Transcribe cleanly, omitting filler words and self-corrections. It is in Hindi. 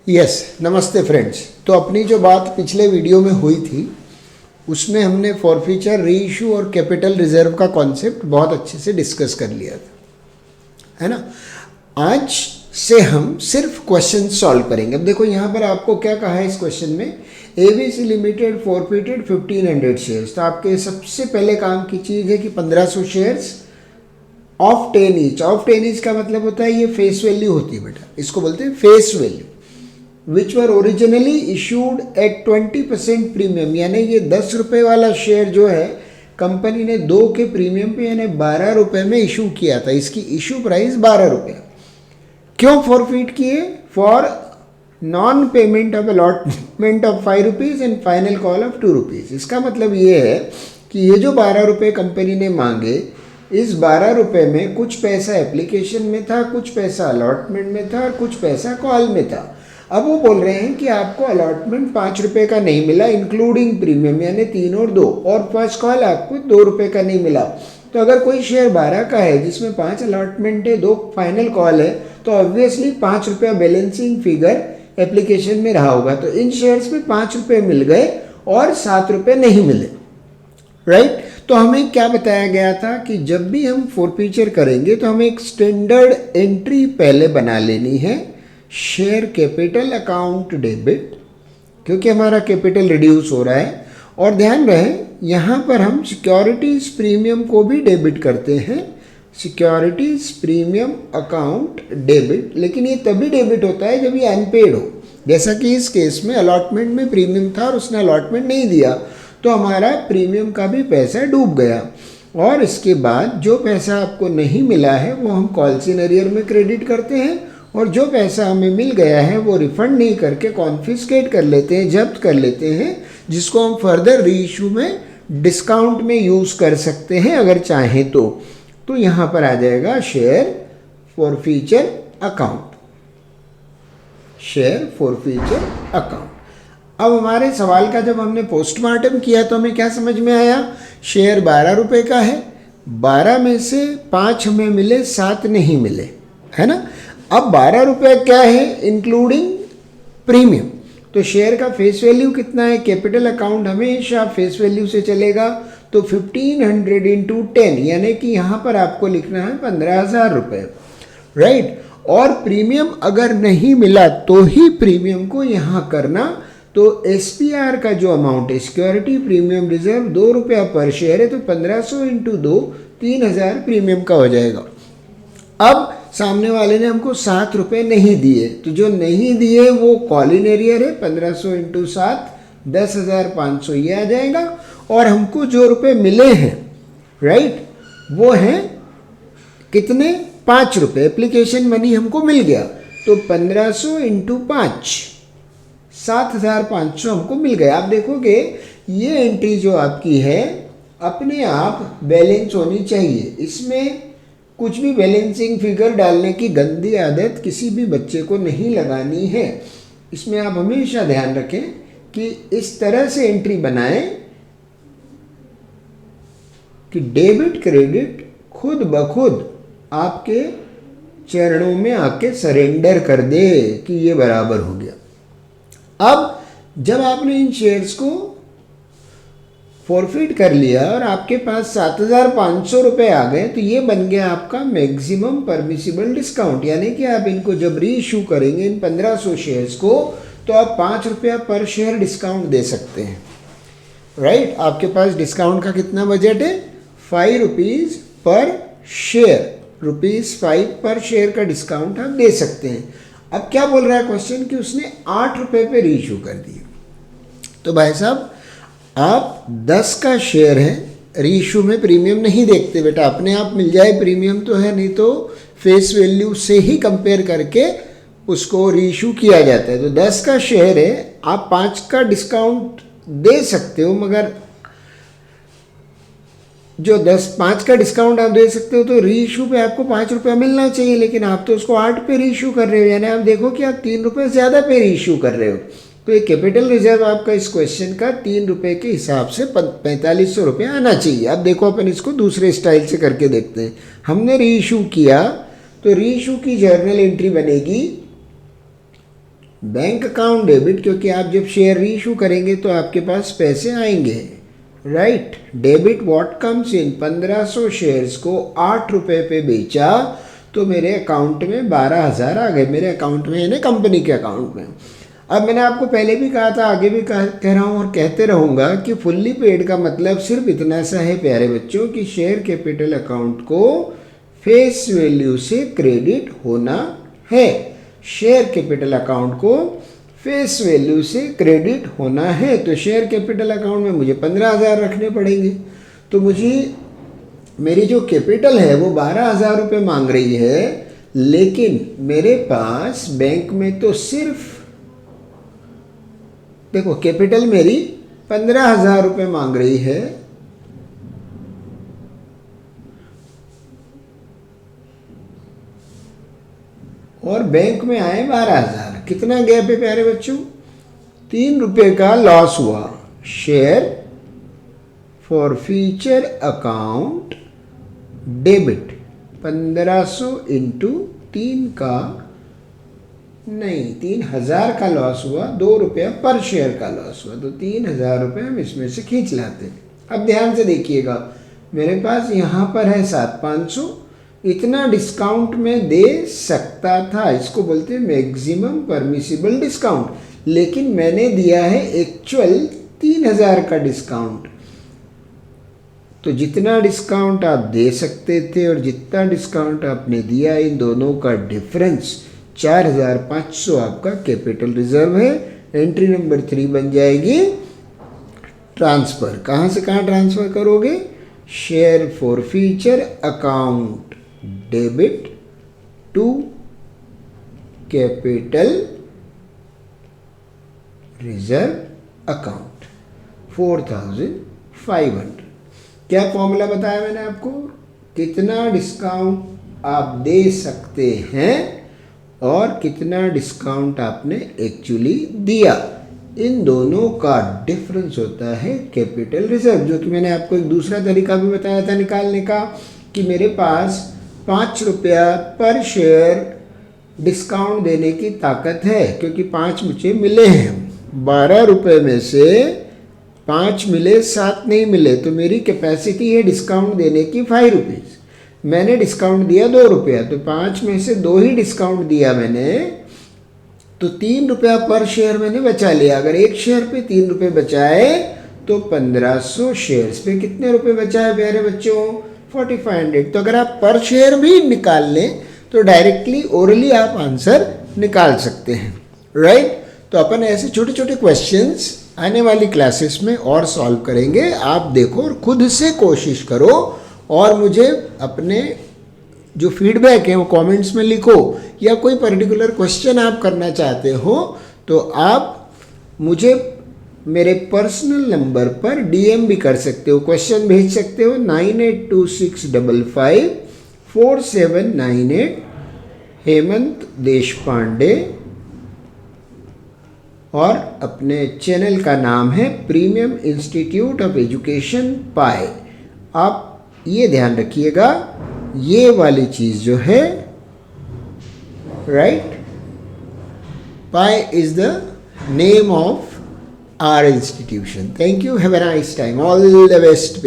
यस नमस्ते फ्रेंड्स। तो अपनी जो बात पिछले वीडियो में हुई थी उसमें हमने फॉरफीचर, रीइश्यू और कैपिटल रिजर्व का कॉन्सेप्ट बहुत अच्छे से डिस्कस कर लिया था, है ना। आज से हम सिर्फ क्वेश्चन सॉल्व करेंगे। अब देखो यहाँ पर आपको क्या कहा है इस क्वेश्चन में, एबीसी लिमिटेड फॉरफिटेड 1500 शेयर्स। तो आपके सबसे पहले काम की चीज़ है कि 1500 shares of 10 each. Of 10 each का मतलब होता है ये फेस वैल्यू होती है बेटा, इसको बोलते हैं face value, which were originally issued at 20% premium. यानी ये 10 रुपये वाला शेयर जो है कंपनी ने 2 के प्रीमियम पे यानी 12 रुपये में इशू किया था। इसकी इशू प्राइस 12 रुपये। क्यों फॉरफिट किए? For non payment of allotment of 5 rupees and final call of 2 rupees. इसका मतलब ये है कि ये जो 12 रुपये कंपनी ने मांगे, इस 12 रुपये में कुछ पैसा एप्लीकेशन में था, कुछ पैसा अलॉटमेंट में था और कुछ पैसा कॉल में था। अब वो बोल रहे हैं कि आपको अलॉटमेंट 5 रुपये का नहीं मिला इंक्लूडिंग प्रीमियम, यानी 3 और 2, और फर्स्ट कॉल आपको 2 रुपये का नहीं मिला। तो अगर कोई शेयर 12 का है जिसमें 5 अलॉटमेंट है, 2 फाइनल कॉल है, तो ऑब्वियसली 5 रुपया बैलेंसिंग फिगर एप्लीकेशन में रहा होगा। तो इन शेयर्स में 5 रुपये मिल गए और 7 रुपये नहीं मिले, राइट। तो हमें क्या बताया गया था कि जब भी हम फॉरफीचर करेंगे तो हमें एक स्टैंडर्ड एंट्री पहले बना लेनी है, शेयर कैपिटल अकाउंट डेबिट, क्योंकि हमारा कैपिटल रिड्यूस हो रहा है। और ध्यान रहे यहाँ पर हम सिक्योरिटीज प्रीमियम को भी डेबिट करते हैं, सिक्योरिटीज प्रीमियम अकाउंट डेबिट। लेकिन ये तभी डेबिट होता है जब ये अनपेड हो, जैसा कि इस केस में अलॉटमेंट में प्रीमियम था और उसने अलॉटमेंट नहीं दिया, तो हमारा प्रीमियम का भी पैसा डूब गया। और इसके बाद जो पैसा आपको नहीं मिला है वो हम कॉल्स इन अरियर में क्रेडिट करते हैं, और जो पैसा हमें मिल गया है वो रिफंड नहीं करके कॉन्फिस्केट कर लेते हैं, जब्त कर लेते हैं, जिसको हम फर्दर रीइश्यू में डिस्काउंट में यूज़ कर सकते हैं अगर चाहें तो। तो यहाँ पर आ जाएगा share forfeiture account, share forfeiture account. अब हमारे सवाल का जब हमने पोस्टमार्टम किया तो हमें क्या समझ में आया, शेयर 12 रुपये का है, 12 में से 5 हमें मिले, 7 नहीं मिले, है ना। अब 12 रुपये क्या है इंक्लूडिंग प्रीमियम। तो शेयर का फेस वैल्यू कितना है, कैपिटल अकाउंट हमेशा फेस वैल्यू से चलेगा, तो 1500 इंटू 10, यानी कि यहाँ पर आपको लिखना है 15,000 रुपये, राइट। और प्रीमियम अगर नहीं मिला तो ही प्रीमियम को यहाँ करना। तो SPR का जो अमाउंट है, सिक्योरिटी प्रीमियम रिजर्व, 2 रुपया पर शेयर है, तो 1500 इंटू 2 3000 प्रीमियम का हो जाएगा। अब सामने वाले ने हमको 7 रुपये नहीं दिए, तो जो नहीं दिए वो कॉल इन एरियर है, 1500 इंटू 7 10,500 ये आ जाएगा। और हमको जो रुपये मिले हैं, राइट, वो हैं कितने, 5 रुपये। एप्लीकेशन मनी हमको मिल गया, तो 1500 इंटू 5 7,500 हमको मिल गया। आप देखोगे ये एंट्री जो आपकी है अपने आप बैलेंस होनी चाहिए, इसमें कुछ भी बैलेंसिंग फिगर डालने की गंदी आदत किसी भी बच्चे को नहीं लगानी है। इसमें आप हमेशा ध्यान रखें कि इस तरह से एंट्री बनाएं कि डेबिट क्रेडिट खुद ब खुद आपके चरणों में आके सरेंडर कर दे कि ये बराबर हो गया। अब जब आपने इन शेयर्स को फॉरफिट कर लिया और आपके पास 7,500 रुपये आ गए, तो ये बन गया आपका मैक्सिमम परमिसिबल डिस्काउंट। यानी कि आप इनको जब री इशू करेंगे इन 1500 शेयर्स को, तो आप 5 रुपया पर शेयर डिस्काउंट दे सकते हैं, राइट। आपके पास डिस्काउंट का कितना बजट है, 5 रुपीज़ पर शेयर, ₹5 पर शेयर का डिस्काउंट आप दे सकते हैं। अब क्या बोल रहा है क्वेश्चन कि उसने 8 रुपये पे री इशू कर दिया। तो भाई साहब आप 10 का शेयर है, रीइश्यू में प्रीमियम नहीं देखते बेटा, अपने आप मिल जाए प्रीमियम तो है, नहीं तो फेस वैल्यू से ही कंपेयर करके उसको रीइश्यू किया जाता है। तो 10 का शेयर है, आप 5 का डिस्काउंट दे सकते हो, मगर जो 5 का डिस्काउंट आप दे सकते हो तो रीइश्यू पे आपको 5 रुपया मिलना चाहिए, लेकिन आप तो उसको 8 पे रीइश्यू कर रहे हो, यानी आप देखो कि आप 3 रुपये ज़्यादा पे रीइश्यू कर रहे हो। तो ये कैपिटल रिजर्व आपका इस क्वेश्चन का 3 रुपये के हिसाब से 4500 रुपये आना चाहिए। अब देखो अपन इसको दूसरे स्टाइल से करके देखते हैं। हमने रीइश्यू किया, तो रीइश्यू की जर्नल एंट्री बनेगी बैंक अकाउंट डेबिट, क्योंकि आप जब शेयर रीइशू करेंगे तो आपके पास पैसे आएंगे, right. Debit what comes in, 1500 shares को 8 रुपये पे बेचा तो मेरे अकाउंट में 12,000 आ गए, मेरे अकाउंट में यानी कंपनी के अकाउंट में। अब मैंने आपको पहले भी कहा था, आगे भी कह रहा हूँ और कहते रहूँगा कि फुल्ली पेड का मतलब सिर्फ इतना सा है प्यारे बच्चों कि शेयर कैपिटल अकाउंट को फेस वैल्यू से क्रेडिट होना है। शेयर कैपिटल अकाउंट को फेस वैल्यू से क्रेडिट होना है। तो शेयर कैपिटल अकाउंट में मुझे 15,000 रखने पड़ेंगे। तो मुझे मेरी जो कैपिटल है वो 12,000 रुपये मांग रही है, लेकिन मेरे पास बैंक में तो सिर्फ देखो कैपिटल मेरी 15,000 रुपये मांग रही है, और बैंक में आए 12,000। कितना गैप है प्यारे बच्चों? 3 रुपये का लॉस हुआ। Share forfeiture account debit 1500 into 3 का नहीं 3,000 का लॉस हुआ, 2 रुपया पर शेयर का लॉस हुआ, तो 3,000 रुपये हम इसमें से खींच लाते हैं। अब ध्यान से देखिएगा, मेरे पास यहाँ पर है 7,500, इतना डिस्काउंट में दे सकता था, इसको बोलते हैं मैक्सिमम परमिसिबल डिस्काउंट, लेकिन मैंने दिया है एक्चुअल 3,000 का डिस्काउंट। तो जितना डिस्काउंट आप दे सकते थे और जितना डिस्काउंट आपने दिया, इन दोनों का डिफरेंस 4,500 आपका कैपिटल रिजर्व है। एंट्री नंबर 3 बन जाएगी ट्रांसफ़र। कहाँ से कहाँ ट्रांसफ़र करोगे? Share forfeiture account debit to capital reserve account 4,500। क्या फॉर्मूला बताया मैंने आपको? कितना डिस्काउंट आप दे सकते हैं और कितना डिस्काउंट आपने एक्चुअली दिया, इन दोनों का डिफरेंस होता है कैपिटल रिजर्व। जो कि मैंने आपको एक दूसरा तरीका भी बताया था निकालने का, कि मेरे पास 5 रुपया पर शेयर डिस्काउंट देने की ताकत है, क्योंकि 5 मुझे मिले हैं। 12 रुपये में से 5 मिले, 7 नहीं मिले, तो मेरी कैपेसिटी है डिस्काउंट देने की 5 रुपीज़। मैंने डिस्काउंट दिया 2 रुपया, तो 5 में से 2 ही डिस्काउंट दिया मैंने, तो 3 रुपया पर शेयर मैंने बचा लिया। अगर एक शेयर पे 3 रुपये बचाए तो 1500 शेयर्स पे कितने रुपए बचाए प्यारे बच्चों? 4500। तो अगर आप पर शेयर भी निकाल लें तो डायरेक्टली ओरली आप आंसर निकाल सकते हैं, राइट। तो अपन ऐसे छोटे छोटे क्वेश्चंस आने वाली क्लासेस में और सॉल्व करेंगे। आप देखो और खुद से कोशिश करो और मुझे अपने जो फीडबैक है वो कमेंट्स में लिखो, या कोई पर्टिकुलर क्वेश्चन आप करना चाहते हो तो आप मुझे मेरे पर्सनल नंबर पर डीएम भी कर सकते हो, क्वेश्चन भेज सकते हो 9826554798 हेमंत देशपांडे, और अपने चैनल का नाम है प्रीमियम इंस्टीट्यूट ऑफ एजुकेशन पाई। आप ये ध्यान रखिएगा, ये वाली चीज़ जो है, right, pi is the name of our institution. Thank you. Have a nice time. All the best.